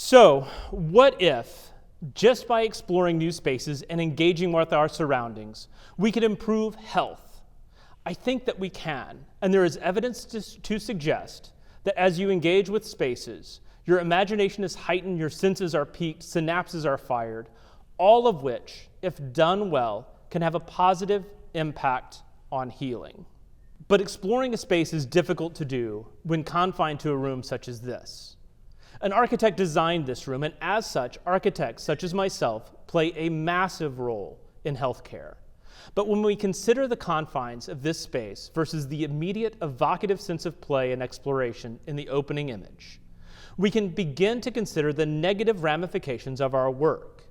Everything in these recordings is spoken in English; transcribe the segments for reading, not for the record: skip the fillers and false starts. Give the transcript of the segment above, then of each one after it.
So, what if, just by exploring new spaces and engaging with our surroundings, we could improve health? I think that we can, and there is evidence to suggest that as you engage with spaces, your imagination is heightened, your senses are piqued, synapses are fired, all of which, if done well, can have a positive impact on healing. But exploring a space is difficult to do when confined to a room such as this. An architect designed this room, and as such, architects such as myself play a massive role in healthcare. But when we consider the confines of this space versus the immediate evocative sense of play and exploration in the opening image, we can begin to consider the negative ramifications of our work.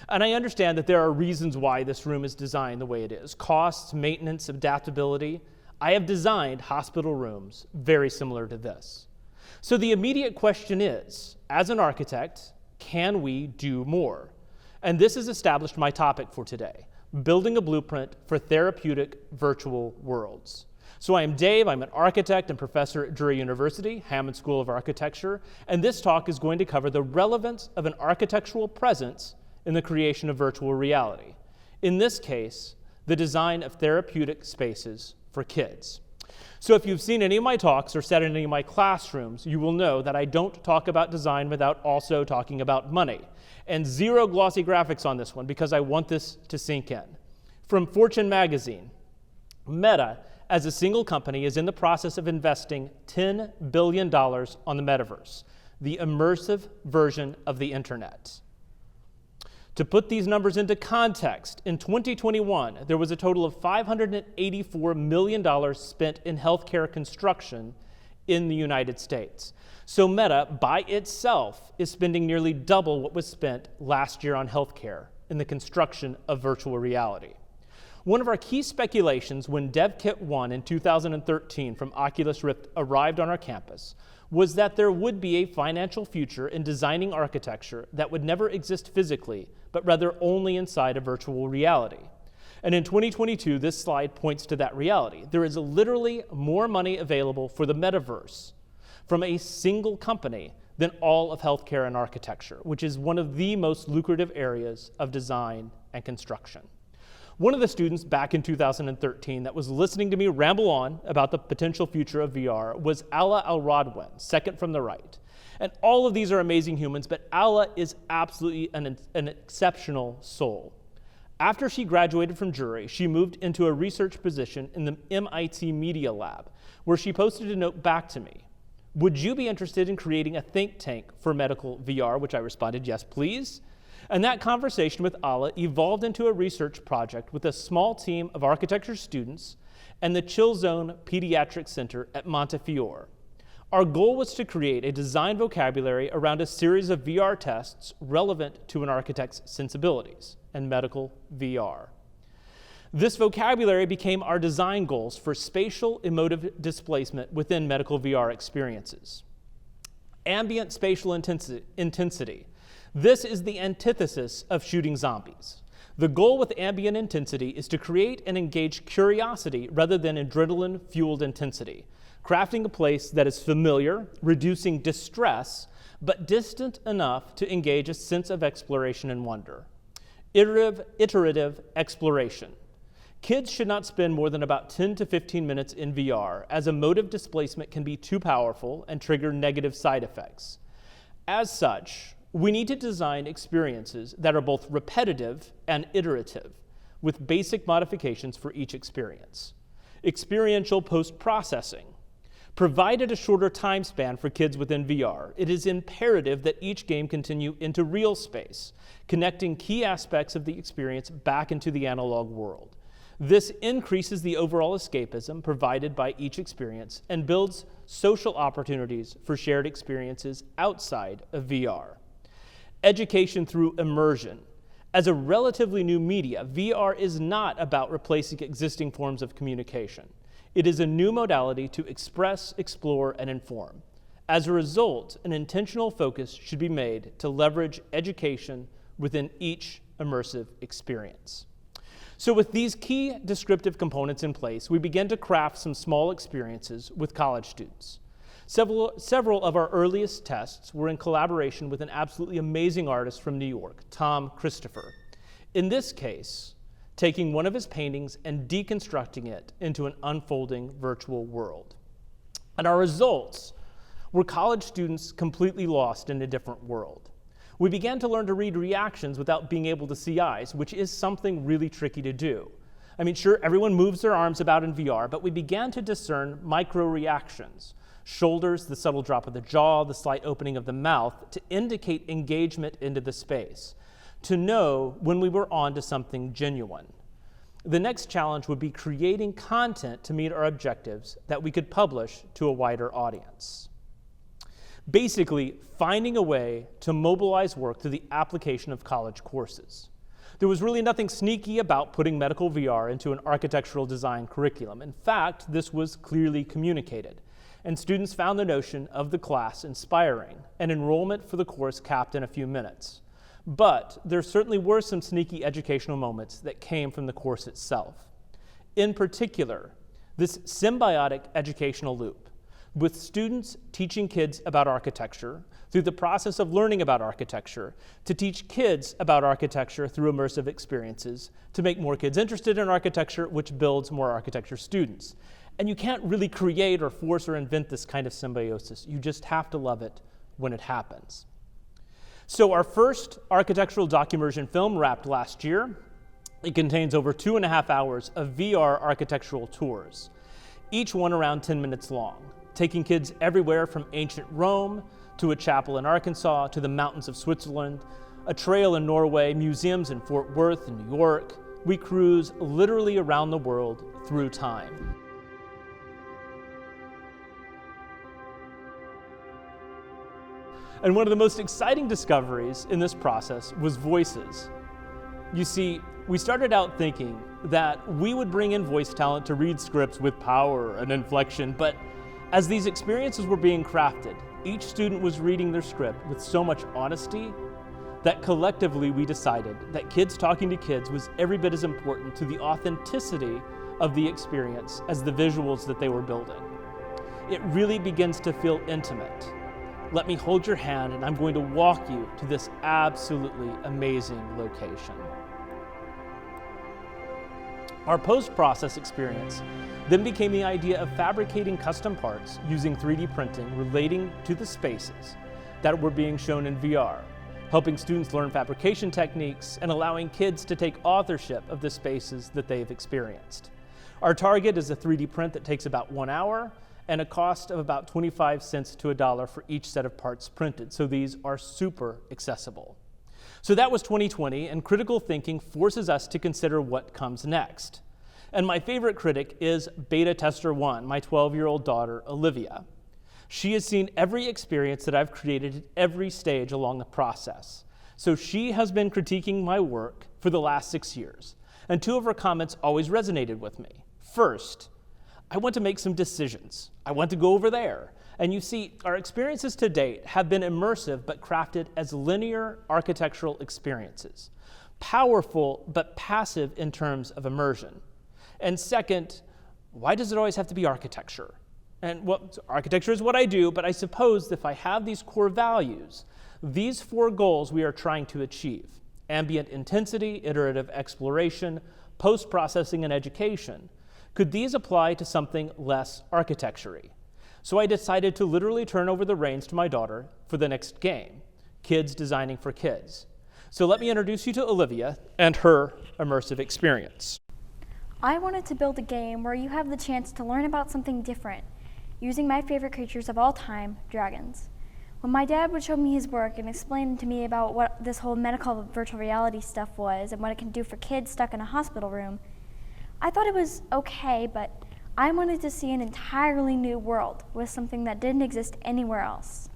And I understand that there are reasons why this room is designed the way it is: costs, maintenance, adaptability. I have designed hospital rooms very similar to this. So the immediate question is, as an architect, can we do more? And this has established my topic for today: building a blueprint for therapeutic virtual worlds. So I am Dave, I'm an architect and professor at Drury University, Hammond School of Architecture, and this talk is going to cover the relevance of an architectural presence in the creation of virtual reality. In this case, the design of therapeutic spaces for kids. So if you've seen any of my talks or sat in any of my classrooms, you will know that I don't talk about design without also talking about money. And zero glossy graphics on this one because I want this to sink in. From Fortune magazine, Meta, as a single company, is in the process of investing $10 billion on the metaverse, the immersive version of the internet. To put these numbers into context, in 2021, there was a total of $584 million spent in healthcare construction in the United States. So Meta, by itself, is spending nearly double what was spent last year on healthcare in the construction of virtual reality. One of our key speculations when DevKit 1 in 2013 from Oculus Rift arrived on our campus was that there would be a financial future in designing architecture that would never exist physically, but rather only inside a virtual reality. And in 2022, this slide points to that reality. There is literally more money available for the metaverse from a single company than all of healthcare and architecture, which is one of the most lucrative areas of design and construction. One of the students back in 2013 that was listening to me ramble on about the potential future of VR was Alla Al-Radwan, second from the right. And all of these are amazing humans, but Alla is absolutely an exceptional soul. After she graduated from Drury, she moved into a research position in the MIT Media Lab, where she posted a note back to me. Would you be interested in creating a think tank for medical VR? Which I responded, yes, please. And that conversation with Alla evolved into a research project with a small team of architecture students and the Chill Zone Pediatric Center at Montefiore. Our goal was to create a design vocabulary around a series of VR tests relevant to an architect's sensibilities and medical VR. This vocabulary became our design goals for spatial emotive displacement within medical VR experiences. Ambient spatial intensity. This is the antithesis of shooting zombies. The goal with ambient intensity is to create and engage curiosity rather than adrenaline-fueled intensity, crafting a place that is familiar, reducing distress, but distant enough to engage a sense of exploration and wonder. Iterative exploration. Kids should not spend more than about 10 to 15 minutes in VR, as emotive displacement can be too powerful and trigger negative side effects. As such, we need to design experiences that are both repetitive and iterative, with basic modifications for each experience. Experiential post-processing. Provided a shorter time span for kids within VR, it is imperative that each game continue into real space, connecting key aspects of the experience back into the analog world. This increases the overall escapism provided by each experience and builds social opportunities for shared experiences outside of VR. Education through immersion. As a relatively new media, VR is not about replacing existing forms of communication. It is a new modality to express, explore, and inform. As a result, an intentional focus should be made to leverage education within each immersive experience. So with these key descriptive components in place, we begin to craft some small experiences with college students. Several of our earliest tests were in collaboration with an absolutely amazing artist from New York, Tom Christopher. In this case, taking one of his paintings and deconstructing it into an unfolding virtual world. And our results were college students completely lost in a different world. We began to learn to read reactions without being able to see eyes, which is something really tricky to do. I mean, sure, everyone moves their arms about in VR, but we began to discern micro-reactions. Shoulders, the subtle drop of the jaw, the slight opening of the mouth to indicate engagement into the space, to know when we were on to something genuine. The next challenge would be creating content to meet our objectives that we could publish to a wider audience. Basically, finding a way to mobilize work through the application of college courses. There was really nothing sneaky about putting medical VR into an architectural design curriculum. In fact, this was clearly communicated, and students found the notion of the class inspiring, and enrollment for the course capped in a few minutes. But there certainly were some sneaky educational moments that came from the course itself. In particular, this symbiotic educational loop, with students teaching kids about architecture through the process of learning about architecture, to teach kids about architecture through immersive experiences, to make more kids interested in architecture, which builds more architecture students. And you can't really create or force or invent this kind of symbiosis. You just have to love it when it happens. So our first architectural docu-immersion film wrapped last year. It contains over 2.5 hours of VR architectural tours, each one around 10 minutes long, taking kids everywhere from ancient Rome to a chapel in Arkansas to the mountains of Switzerland, a trail in Norway, museums in Fort Worth and New York. We cruise literally around the world through time. And one of the most exciting discoveries in this process was voices. You see, we started out thinking that we would bring in voice talent to read scripts with power and inflection, but as these experiences were being crafted, each student was reading their script with so much honesty that collectively we decided that kids talking to kids was every bit as important to the authenticity of the experience as the visuals that they were building. It really begins to feel intimate. Let me hold your hand and I'm going to walk you to this absolutely amazing location. Our post-process experience then became the idea of fabricating custom parts using 3D printing relating to the spaces that were being shown in VR, helping students learn fabrication techniques and allowing kids to take authorship of the spaces that they've experienced. Our target is a 3D print that takes about 1 hour and a cost of about 25 cents to $1 for each set of parts printed, so these are super accessible. So that was 2020, and critical thinking forces us to consider what comes next. And my favorite critic is Beta Tester 1, my 12-year-old daughter, Olyvia. She has seen every experience that I've created at every stage along the process. So she has been critiquing my work for the last 6 years, and 2 of her comments always resonated with me. First, I want to make some decisions. I want to go over there. And you see, our experiences to date have been immersive but crafted as linear architectural experiences, powerful but passive in terms of immersion. And second, why does it always have to be architecture? And well, architecture is what I do, but I suppose if I have these core values, these 4 goals we are trying to achieve: ambient intensity, iterative exploration, post-processing, and education, could these apply to something less architecture-y? So I decided to literally turn over the reins to my daughter for the next game, Kids Designing for Kids. So let me introduce you to Olyvia and her immersive experience. I wanted to build a game where you have the chance to learn about something different, using my favorite creatures of all time, dragons. When my dad would show me his work and explain to me about what this whole medical virtual reality stuff was and what it can do for kids stuck in a hospital room, I thought it was okay, but I wanted to see an entirely new world with something that didn't exist anywhere else.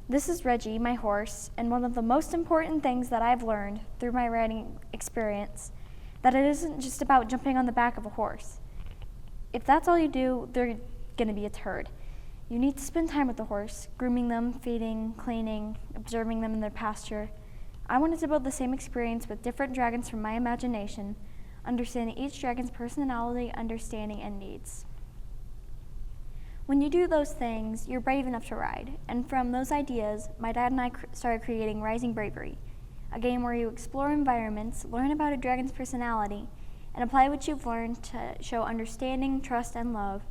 This is Reggie, my horse, and one of the most important things that I've learned through my riding experience, that it isn't just about jumping on the back of a horse. If that's all you do, they're gonna be a turd. You need to spend time with the horse, grooming them, feeding, cleaning, observing them in their pasture. I wanted to build the same experience with different dragons from my imagination, understanding each dragon's personality, understanding, and needs. When you do those things, you're brave enough to ride. And from those ideas, my dad and I started creating Rising Bravery, a game where you explore environments, learn about a dragon's personality, and apply what you've learned to show understanding, trust, and love,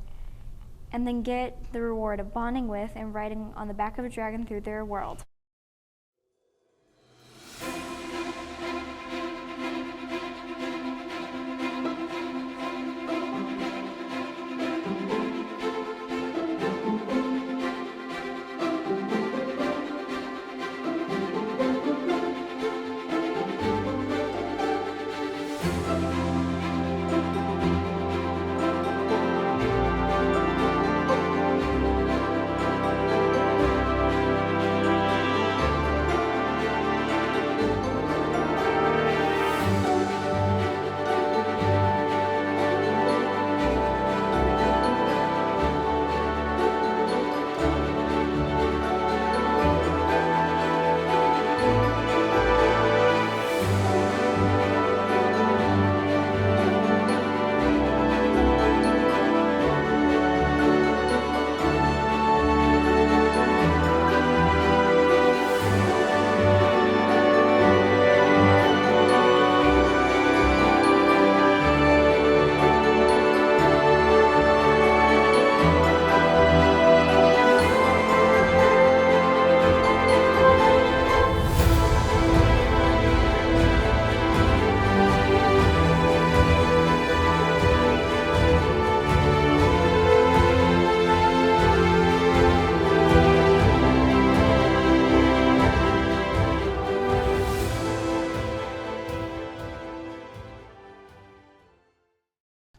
and then get the reward of bonding with and riding on the back of a dragon through their world.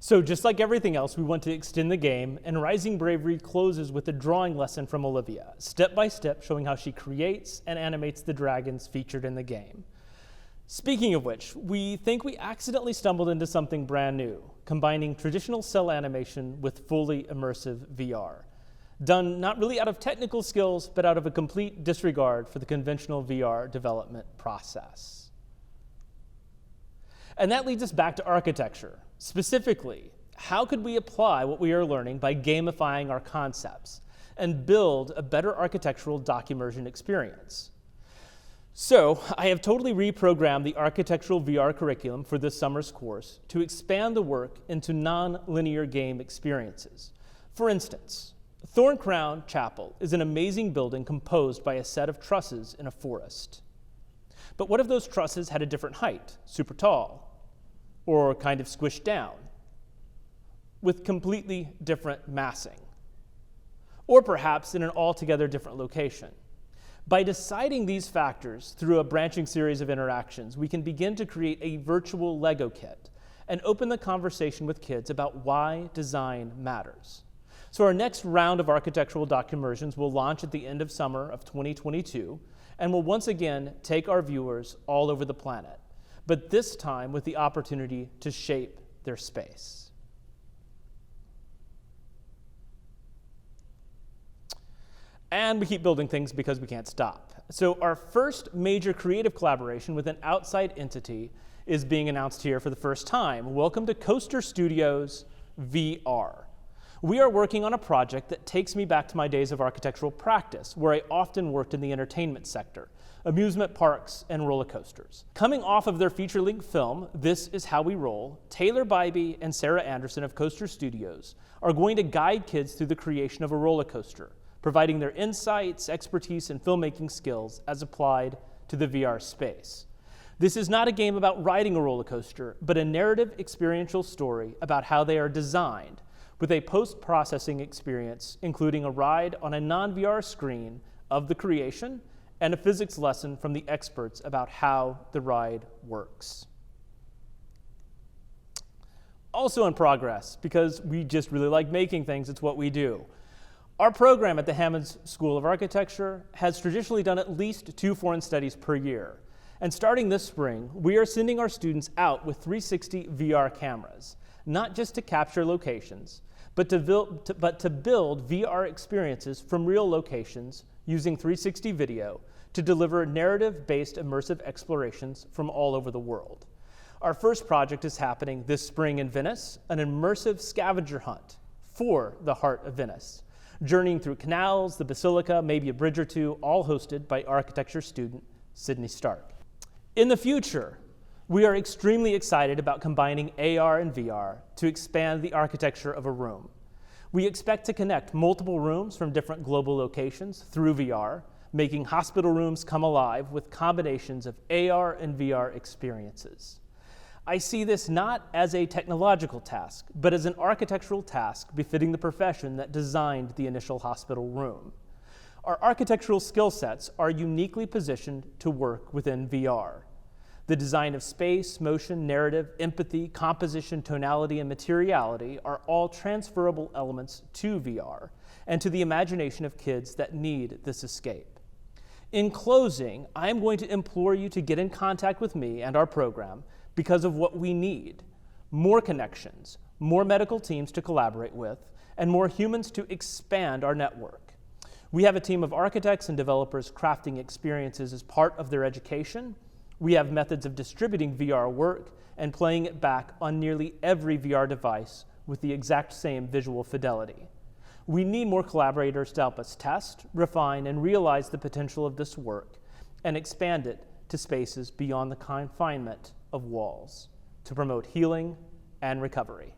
So just like everything else, we want to extend the game, and Rising Bravery closes with a drawing lesson from Olyvia, step by step showing how she creates and animates the dragons featured in the game. Speaking of which, we think we accidentally stumbled into something brand new, combining traditional cell animation with fully immersive VR. Done not really out of technical skills, but out of a complete disregard for the conventional VR development process. And that leads us back to architecture. Specifically, how could we apply what we are learning by gamifying our concepts and build a better architectural doc immersion experience? So, I have totally reprogrammed the architectural VR curriculum for this summer's course to expand the work into non-linear game experiences. For instance, Thorncrown Chapel is an amazing building composed by a set of trusses in a forest. But what if those trusses had a different height, super tall, or kind of squished down, with completely different massing, or perhaps in an altogether different location? By deciding these factors through a branching series of interactions, we can begin to create a virtual Lego kit and open the conversation with kids about why design matters. So our next round of architectural doc immersions will launch at the end of summer of 2022, and will once again take our viewers all over the planet, but this time with the opportunity to shape their space. And we keep building things because we can't stop. So our first major creative collaboration with an outside entity is being announced here for the first time. Welcome to Coaster Studios VR. We are working on a project that takes me back to my days of architectural practice, where I often worked in the entertainment sector, amusement parks, and roller coasters. Coming off of their feature-length film, This Is How We Roll, Taylor Bybee and Sarah Anderson of Coaster Studios are going to guide kids through the creation of a roller coaster, providing their insights, expertise, and filmmaking skills as applied to the VR space. This is not a game about riding a roller coaster, but a narrative experiential story about how they are designed, with a post-processing experience, including a ride on a non-VR screen of the creation and a physics lesson from the experts about how the ride works. Also in progress, because we just really like making things, it's what we do. Our program at the Hammonds School of Architecture has traditionally done at least 2 foreign studies per year. And starting this spring, we are sending our students out with 360 VR cameras, not just to capture locations, but to build VR experiences from real locations using 360 video to deliver narrative-based immersive explorations from all over the world. Our first project is happening this spring in Venice, an immersive scavenger hunt for the heart of Venice. journeying through canals, the basilica, maybe a bridge or two, all hosted by architecture student Sydney Stark. In the future, we are extremely excited about combining AR and VR to expand the architecture of a room. We expect to connect multiple rooms from different global locations through VR, making hospital rooms come alive with combinations of AR and VR experiences. I see this not as a technological task, but as an architectural task befitting the profession that designed the initial hospital room. Our architectural skill sets are uniquely positioned to work within VR. The design of space, motion, narrative, empathy, composition, tonality, and materiality are all transferable elements to VR and to the imagination of kids that need this escape. In closing, I am going to implore you to get in contact with me and our program because of what we need: more connections, more medical teams to collaborate with, and more humans to expand our network. We have a team of architects and developers crafting experiences as part of their education. We have methods of distributing VR work and playing it back on nearly every VR device with the exact same visual fidelity. We need more collaborators to help us test, refine, and realize the potential of this work and expand it to spaces beyond the confinement of walls to promote healing and recovery.